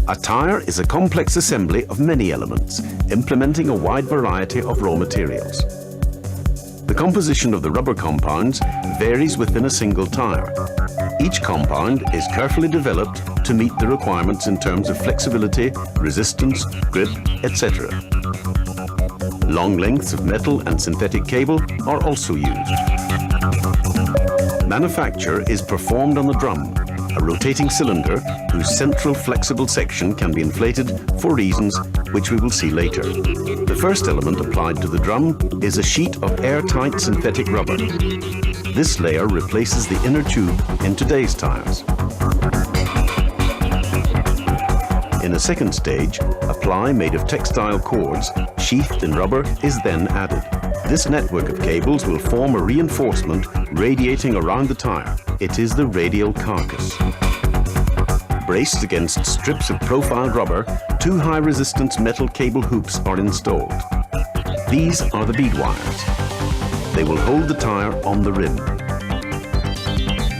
A tyre is a complex assembly of many elements, implementing a wide variety of raw materials. The composition of the rubber compounds varies within a single tyre. Each compound is carefully developed to meet the requirements in terms of flexibility, resistance, grip, etc. Long lengths of metal and synthetic cable are also used. Manufacture is performed on the drum, a rotating cylinder whose central flexible section can be inflated for reasons which we will see later. The first element applied to the drum is a sheet of airtight synthetic rubber. This layer replaces the inner tube in today's tyres. In a second stage, a ply made of textile cords sheathed in rubber is then added. This network of cables will form a reinforcement radiating around the tyre. It is the radial carcass. Braced against strips of profiled rubber, two high-resistance metal cable hoops are installed. These are the bead wires. They will hold the tyre on the rim.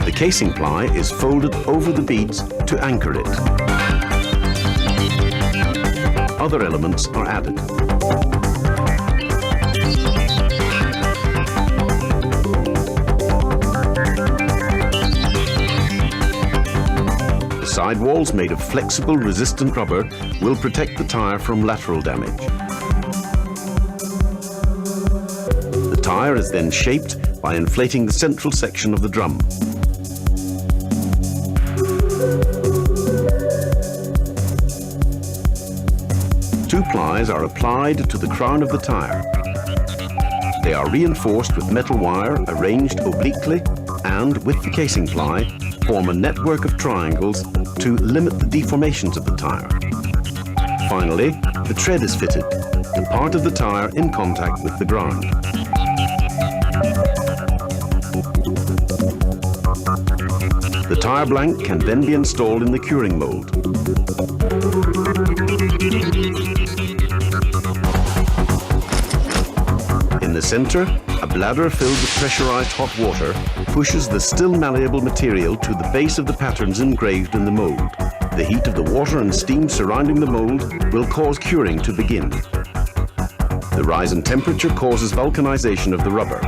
The casing ply is folded over the beads to anchor it. Other elements are added. The sidewalls made of flexible, resistant rubber will protect the tyre from lateral damage. The tyre is then shaped by inflating the central section of the drum. Two plies are applied to the crown of the tyre. They are reinforced with metal wire arranged obliquely and, with the casing ply, form a network of triangles to limit the deformations of the tyre. Finally, the tread is fitted, the part of the tyre in contact with the ground. The tyre blank can then be installed in the curing mould. In the center, a bladder filled with pressurized hot water pushes the still malleable material to the base of the patterns engraved in the mold. The heat of the water and steam surrounding the mold will cause curing to begin. The rise in temperature causes vulcanization of the rubber.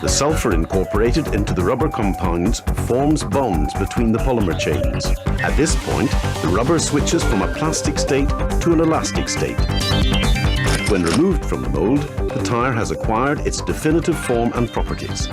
The sulfur incorporated into the rubber compounds forms bonds between the polymer chains. At this point, the rubber switches from a plastic state to an elastic state. When removed from the mold, the tyre has acquired its definitive form and properties.